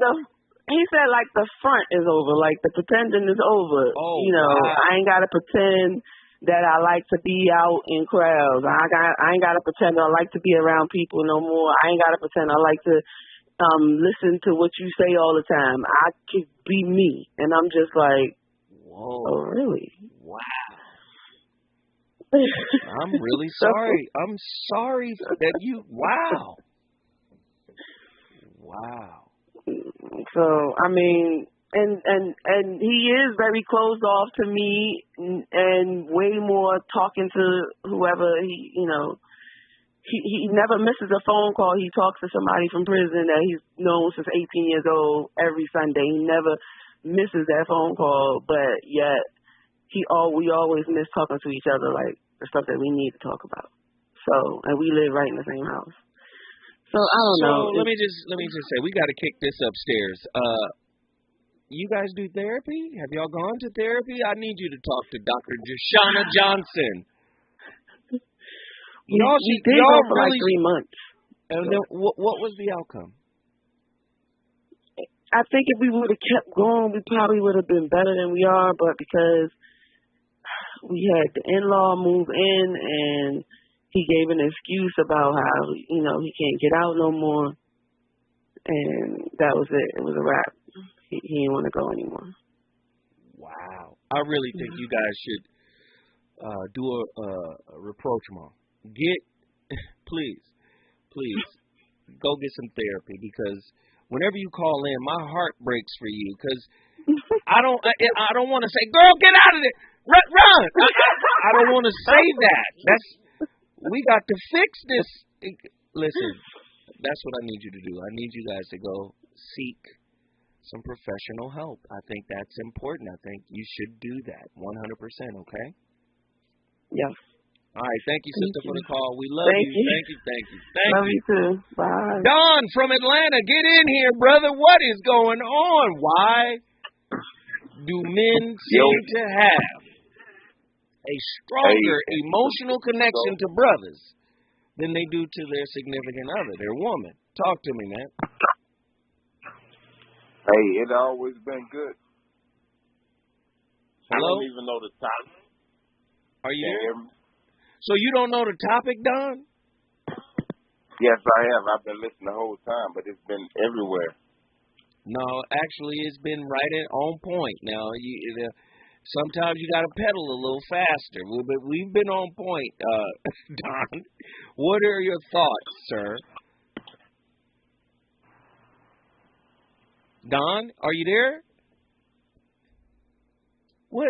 he said like the front is over, like the pretending is over. Oh, you know, wow. I ain't gotta pretend that I like to be out in crowds. I ain't gotta pretend I like to be around people no more. I ain't gotta pretend I like to listen to what you say all the time. I could be me. And I'm just like, whoa. Oh, really? Wow. I'm really sorry. I'm sorry that you, wow. So, I mean, and he is very closed off to me and way more talking to whoever he, you know, he never misses a phone call. He talks to somebody from prison that he's known since 18 years old every Sunday. He never misses that phone call, but yet we always miss talking to each other, like the stuff that we need to talk about. So, and we live right in the same house. So I don't know. Let me just say, we got to kick this upstairs. You guys do therapy? Have y'all gone to therapy? I need you to talk to Dr. Jashana Johnson. We did go for like 3 months. And then what was the outcome? I think if we would have kept going, we probably would have been better than we are. But because we had the in-law move in, and he gave an excuse about how, you know, he can't get out no more, and that was it. It was a wrap. He didn't want to go anymore. Wow. I really think you guys should do a rapprochement. Get please, go get some therapy, because whenever you call in, my heart breaks for you, because I don't want to say, girl, get out of there, run. I don't want to say that. We got to fix this. Listen, that's what I need you to do. I need you guys to go seek some professional help. I think that's important. I think you should do that 100%, okay? Yes. All right, thank you, sister, for the call. We love you. Thank you. Love you too. Bye. Don from Atlanta, get in here, brother. What is going on? Why do men seem to have a stronger emotional connection to brothers than they do to their significant other, their woman? Talk to me, man. Hey, it always been good. Hello? I don't even know the topic. Are you there? So you don't know the topic, Don? Yes, I have. I've been listening the whole time, but it's been everywhere. No, actually, it's been right on point. Now, sometimes you got to pedal a little faster, but we've been on point. Don, what are your thoughts, sir? Don, are you there? What?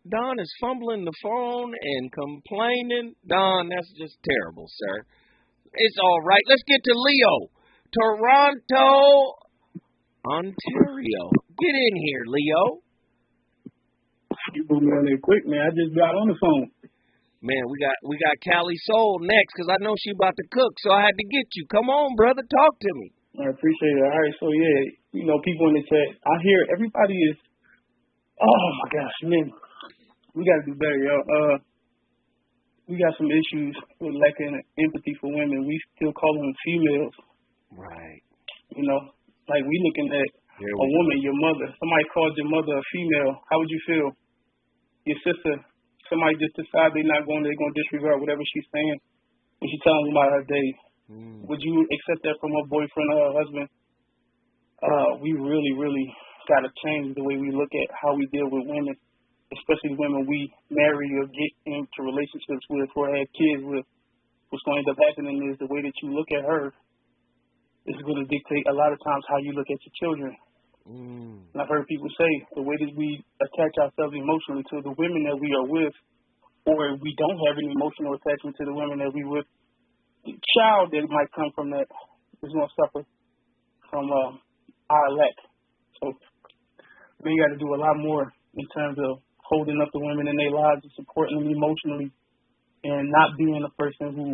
Don is fumbling the phone and complaining. Don, that's just terrible, sir. It's all right. Let's get to Leo. Toronto, Ontario. Get in here, Leo. You put me on there quick, man. I just got on the phone. Man, we got Callie Soul next, because I know she about to cook, so I had to get you. Come on, brother, talk to me. I appreciate it. All right, so yeah, people in the chat, I hear everybody is, oh my gosh, man, we got to do better, y'all. We got some issues with lacking empathy for women. We still call them females. Right. Like we looking at a woman, your mother. Somebody called your mother a female. How would you feel? Your sister, somebody just decide they're going to disregard whatever she's saying when she's telling them about her day. Would you accept that from her boyfriend or her husband? We really, really got to change the way we look at how we deal with women, especially women we marry or get into relationships with or have kids with. What's going to end up happening is the way that you look at her is going to dictate a lot of times how you look at your children. And I've heard people say the way that we attach ourselves emotionally to the women that we are with, or we don't have any emotional attachment to the women that we with, the child that might come from that is going to suffer from our lack. So we got to do a lot more in terms of holding up the women in their lives and supporting them emotionally, and not being a person who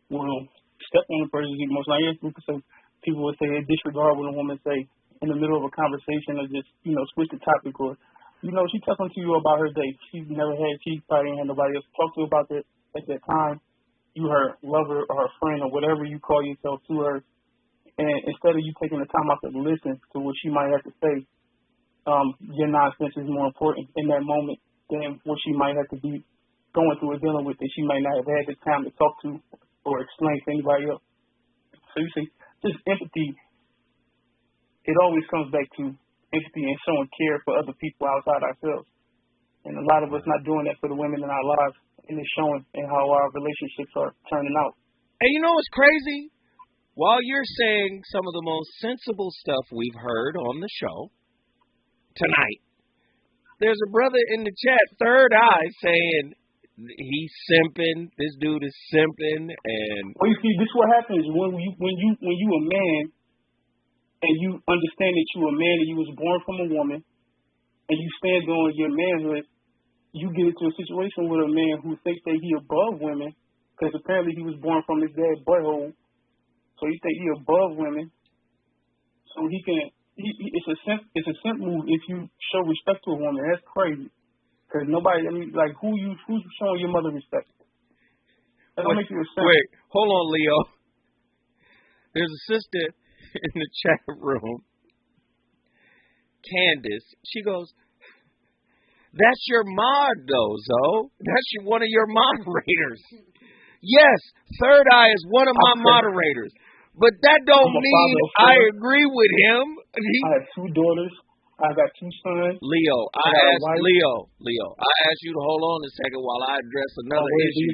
will step on the person's emotions. I guess some people would say they disregard what a woman say in the middle of a conversation, or just switch the topic, or she talking to you about her day. She probably ain't had nobody else talk to her about that at that time. You her lover or her friend or whatever you call yourself to her, and instead of you taking the time out to listen to what she might have to say, your nonsense is more important in that moment than what she might have to be going through or dealing with that she might not have had the time to talk to or explain to anybody else. So you see, just empathy, it always comes back to empathy and showing care for other people outside ourselves. And a lot of us not doing that for the women in our lives, and it's showing in how our relationships are turning out. And you know what's crazy? While you're saying some of the most sensible stuff we've heard on the show tonight, there's a brother in the chat, Third Eye, saying he's simping. This dude is simping, and well, you see, this is what happens when you a man, and you understand that you a man and you was born from a woman, and you stand on your manhood. You get into a situation with a man who thinks that he above women, because apparently he was born from his dad's butthole, so he think he above women. So he can. It's a simp move if you show respect to a woman. That's crazy. Because nobody, who's showing your mother respect? That don't make you a simp. Wait, hold on, Leo. There's a sister in the chat room, Candace. She goes, "That's your mod, though, Zoe. That's one of your moderators." Yes, Third Eye is one of my moderators. But that don't mean I agree with him. I have 2 daughters. I got 2 sons. Leo, I asked you to hold on a second while I address another issue.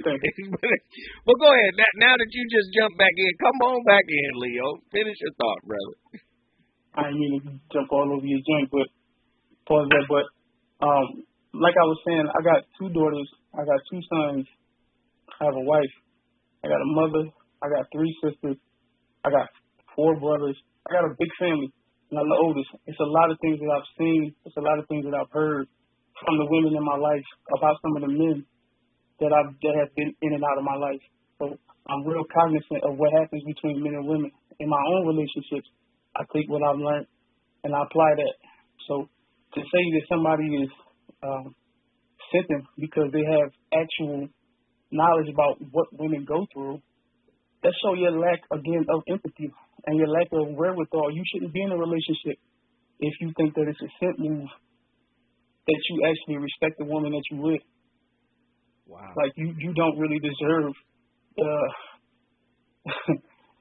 But go ahead. Now that you just jumped back in, come on back in, Leo. Finish your thought, brother. I didn't mean to jump all over your joint, but pause that. But like I was saying, I got 2 daughters. I got 2 sons. I have a wife. I got a mother. I got 3 sisters. I got 4 brothers. I got a big family. And I'm the oldest. It's a lot of things that I've seen. It's a lot of things that I've heard from the women in my life about some of the men that have been in and out of my life. So I'm real cognizant of what happens between men and women. In my own relationships, I take what I've learned and I apply that. So to say that somebody is simping because they have actual knowledge about what women go through, that shows your lack, again, of empathy and your lack of wherewithal. You shouldn't be in a relationship if you think that it's a simp move, that you actually respect the woman that you with. Wow. Like, you don't really deserve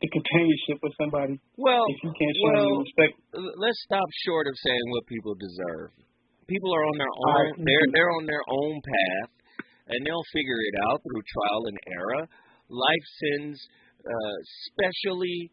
the companionship with somebody if you can't show any respect. Let's stop short of saying what people deserve. People are on their own. They're on their own path, and they'll figure it out through trial and error. Life sends specially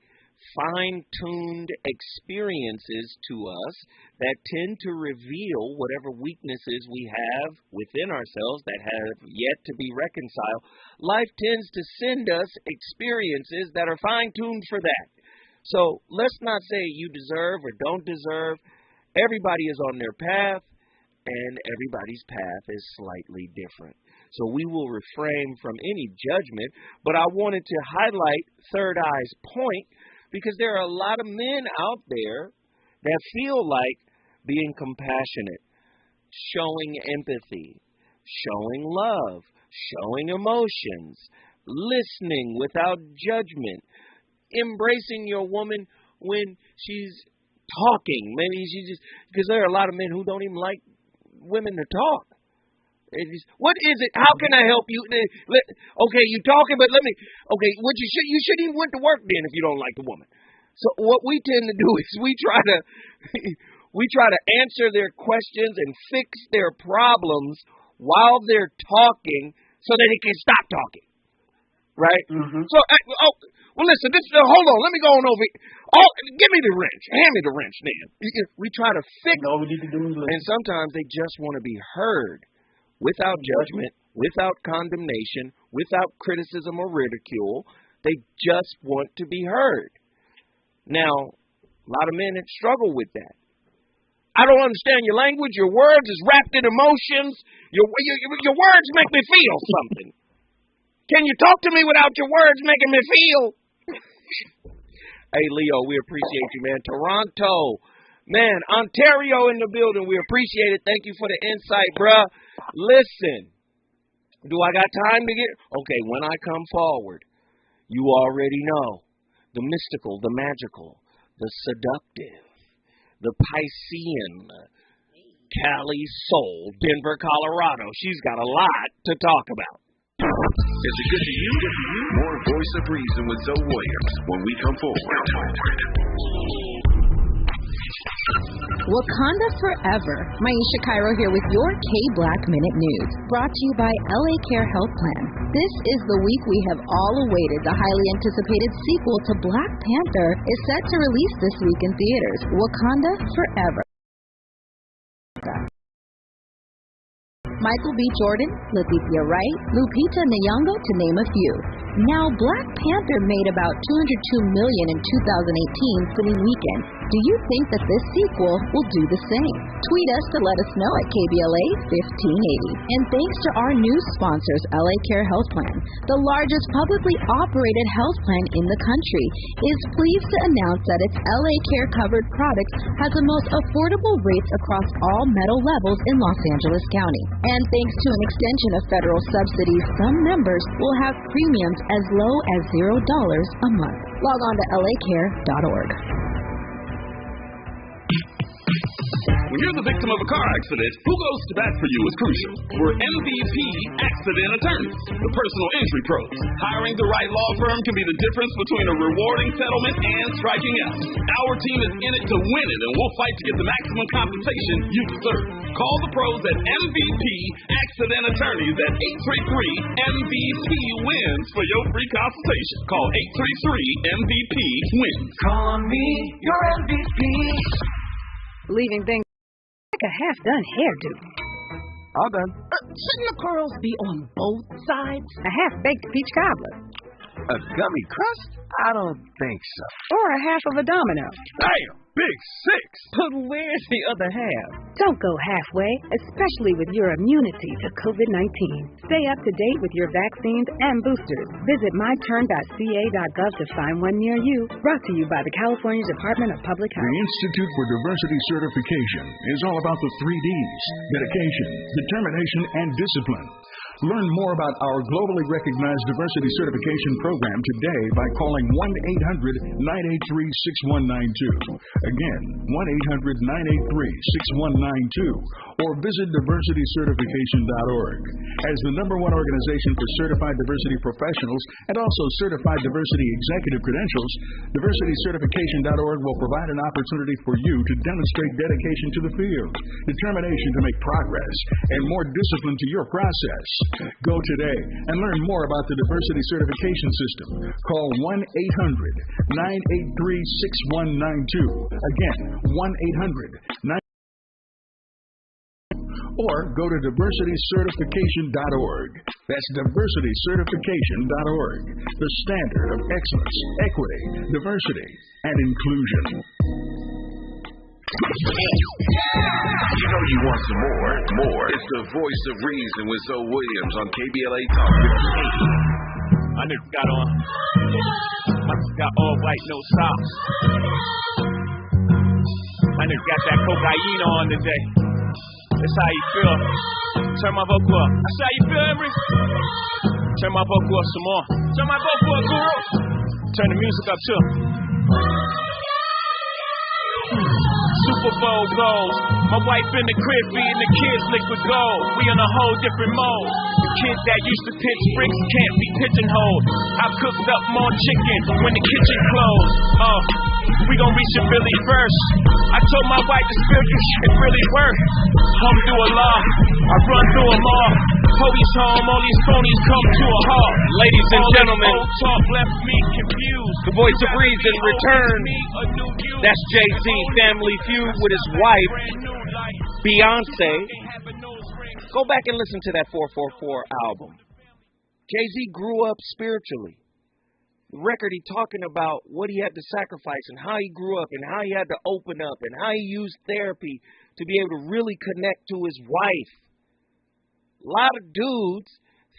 fine-tuned experiences to us that tend to reveal whatever weaknesses we have within ourselves that have yet to be reconciled. Life tends to send us experiences that are fine-tuned for that. So let's not say you deserve or don't deserve. Everybody is on their path, and everybody's path is slightly different. So we will refrain from any judgment, but I wanted to highlight Third Eye's point because there are a lot of men out there that feel like being compassionate, showing empathy, showing love, showing emotions, listening without judgment, embracing your woman when she's talking. Maybe she just, because there are a lot of men who don't even like women to talk. What is it? How can I help you? Okay, you talking, but let me. Okay, what you shouldn't even went to work then if you don't like the woman. So what we tend to do is we try to answer their questions and fix their problems while they're talking, so that they can stop talking. Right? Mm-hmm. So well, listen. Hold on. Let me go on over. Give me the wrench. Hand me the wrench, then. We try to fix. All we need to do is listen. And sometimes they just want to be heard. Without judgment, without condemnation, without criticism or ridicule. They just want to be heard. Now, a lot of men struggle with that. I don't understand your language. Your words is wrapped in emotions. Your words make me feel something. Can you talk to me without your words making me feel? Hey, Leo, we appreciate you, man. Toronto. Man, Ontario in the building. We appreciate it. Thank you for the insight, bruh. Listen, do I got time to get? Okay, when I come forward, you already know the mystical, the magical, the seductive, the Piscean, Cali Soul, Denver, Colorado. She's got a lot to talk about. Is it good to you? More Voice of Reason with Zoe Williams when we come forward. Wakanda Forever. Maisha Cairo here with your K-Black Minute News, brought to you by LA Care Health Plan. This is the week we have all awaited. The highly anticipated sequel to Black Panther is set to release this week in theaters. Wakanda Forever. Michael B. Jordan, Letitia Wright, Lupita Nyong'o, to name a few. Now, Black Panther made about $202 million in 2018 opening weekend. Do you think that this sequel will do the same? Tweet us to let us know at KBLA 1580. And thanks to our new sponsors, LA Care Health Plan, the largest publicly operated health plan in the country, is pleased to announce that its LA Care covered products has the most affordable rates across all metal levels in Los Angeles County. And thanks to an extension of federal subsidies, some members will have premiums as low as $0 a month. Log on to lacare.org. We When you're the victim of a car accident, who goes to bat for you is crucial. We're MVP accident attorneys, the personal injury pros. Hiring the right law firm can be the difference between a rewarding settlement and striking out. Our team is in it to win it, and we'll fight to get the maximum compensation you deserve. Call the pros at MVP Accident Attorneys at 833-MVP-WINS for your free consultation. Call 833-MVP-WINS. Call me your MVP. Leaving things like a half-done hairdo. All done. Shouldn't your curls be on both sides? A half-baked peach cobbler. A gummy crust? I don't think so. Or a half of a domino. Damn, big six. But where's the other half? Don't go halfway, especially with your immunity to COVID-19. Stay up to date with your vaccines and boosters. Visit myturn.ca.gov to find one near you. Brought to you by the California Department of Public Health. The Institute for Diversity Certification is all about the 3 Ds: dedication, determination, and discipline. Learn more about our globally recognized diversity certification program today by calling 1-800-983-6192. Again, 1-800-983-6192. Or visit diversitycertification.org. As the #1 organization for certified diversity professionals and also certified diversity executive credentials, diversitycertification.org will provide an opportunity for you to demonstrate dedication to the field, determination to make progress, and more discipline to your process. Go today and learn more about the diversity certification system. Call 1-800-983-6192. Again, 1-800-983-6192. Or go to diversitycertification.org. That's diversitycertification.org. The standard of excellence, equity, diversity, and inclusion. You know you want some more. It's the voice of reason with Zoe Williams on KBLA Talk 1580. My nigga got on. My nigga got all white, no socks. My nigga got that cocaine on today. That's how you feel. Turn my vocal up. That's how you feel, Emery? Turn my vocal up some more. Turn my vocal up, guru. Turn the music up too. Super Bowl goals. My wife in the crib feeding the kids liquid gold. We in a whole different mode. The kids that used to pitch bricks can't be pigeonholed. I cooked up more chicken when the kitchen closed. We gon' reach a Billy first. I told my wife the spiritual shit really work. Alhamdulillah, I run through them all. Police home, all these phonies come to a halt. Ladies and gentlemen, old talk left me confused. the voice of reason returns. That's Jay-Z, Family Feud with his wife, Beyonce. Go back and listen to that 444 album. Jay-Z grew up spiritually. The record, he talking about what he had to sacrifice and how he grew up and how he had to open up and how he used therapy to be able to really connect to his wife. A lot of dudes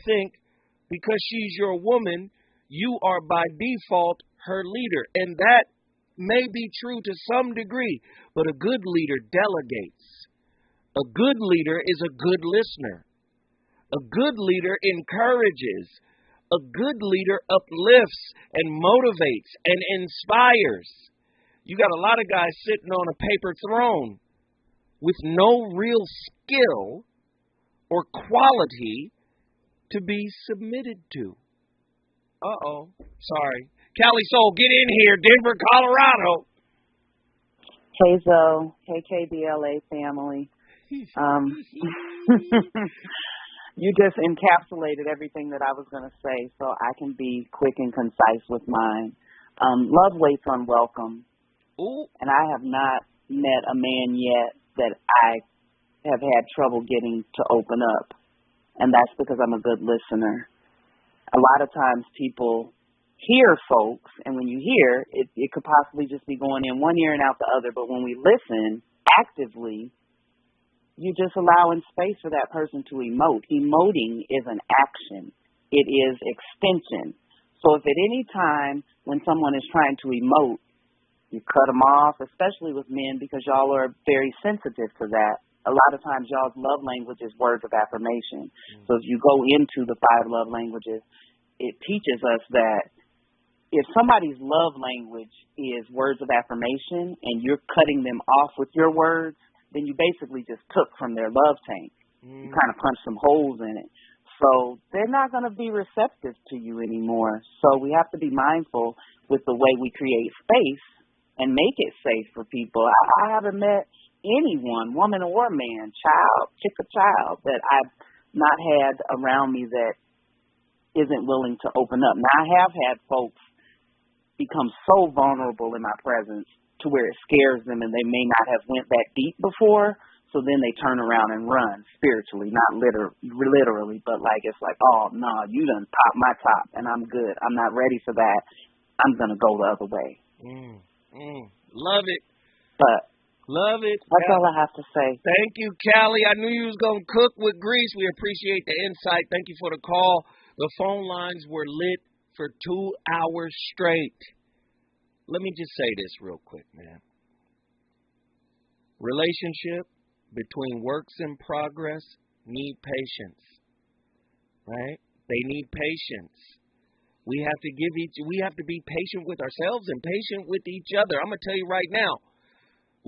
think because she's your woman, you are by default her leader. And that may be true to some degree, but a good leader delegates. A good leader is a good listener. A good leader encourages. A good leader uplifts and motivates and inspires. You got a lot of guys sitting on a paper throne with no real skill or quality to be submitted to. Sorry. Cali Soul, get in here. Denver, Colorado. Hey, Zoe. Hey, KBLA family. You just encapsulated everything that I was going to say, so I can be quick and concise with mine. Love waits on welcome. Ooh. And I have not met a man yet that I have had trouble getting to open up. And that's because I'm a good listener. A lot of times people hear folks, and when you hear, it could possibly just be going in one ear and out the other. But when we listen actively, you just allowing space for that person to emote. Emoting is an action. It is extension. So if at any time when someone is trying to emote, you cut them off, especially with men, because y'all are very sensitive to that. A lot of times y'all's love language is words of affirmation. So if you go into the 5 love languages, it teaches us that if somebody's love language is words of affirmation and you're cutting them off with your words, then you basically just took from their love tank. You kind of punched some holes in it. So they're not going to be receptive to you anymore. So we have to be mindful with the way we create space and make it safe for people. I haven't met anyone, woman or man, chick or child, that I've not had around me that isn't willing to open up. Now, I have had folks become so vulnerable in my presence to where it scares them and they may not have went that deep before. So then they turn around and run spiritually, not literally, but like it's like, oh, no, you done popped my top and I'm good. I'm not ready for that. I'm going to go the other way. Love it. But love it. That's all I have to say. Thank you, Callie. I knew you was going to cook with grease. We appreciate the insight. Thank you for the call. The phone lines were lit for 2 hours straight. Let me just say this real quick, man. Relationship between works in progress need patience, right? They need patience. We have to be patient with ourselves and patient with each other. I'm going to tell you right now,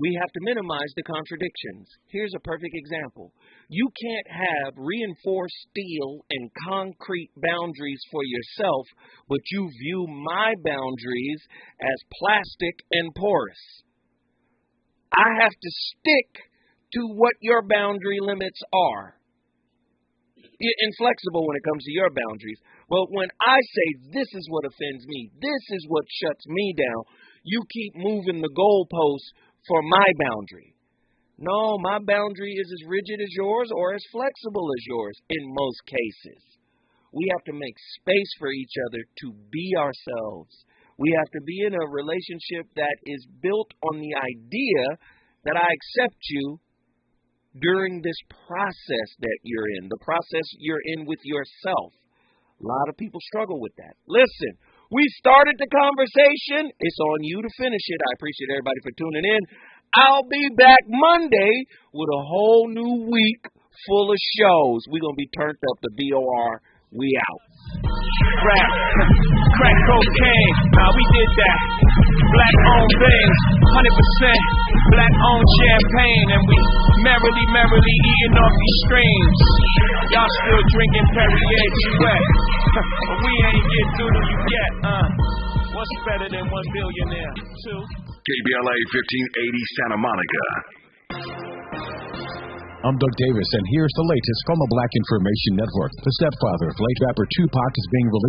we have to minimize the contradictions. Here's a perfect example. You can't have reinforced steel and concrete boundaries for yourself, but you view my boundaries as plastic and porous. I have to stick to what your boundary limits are. You're inflexible when it comes to your boundaries. But when I say this is what offends me, this is what shuts me down, you keep moving the goalposts for my boundary. No, my boundary is as rigid as yours or as flexible as yours in most cases. We have to make space for each other to be ourselves. We have to be in a relationship that is built on the idea that I accept you during this process that you're in, the process you're in with yourself. A lot of people struggle with that. Listen, we started the conversation. It's on you to finish it. I appreciate everybody for tuning in. I'll be back Monday with a whole new week full of shows. We're going to be turned up to BOR. We out. Crack cocaine, nah, we did that. Black-owned things, 100% black-owned champagne, and we merrily eating off these streams. Y'all still drinking Perrier Jouet, but we ain't get doodle you yet. What's better than 1 billionaire? 2. KBLA 1580 Santa Monica. I'm Doug Davis, and here's the latest from the Black Information Network. The stepfather of late rapper Tupac is being released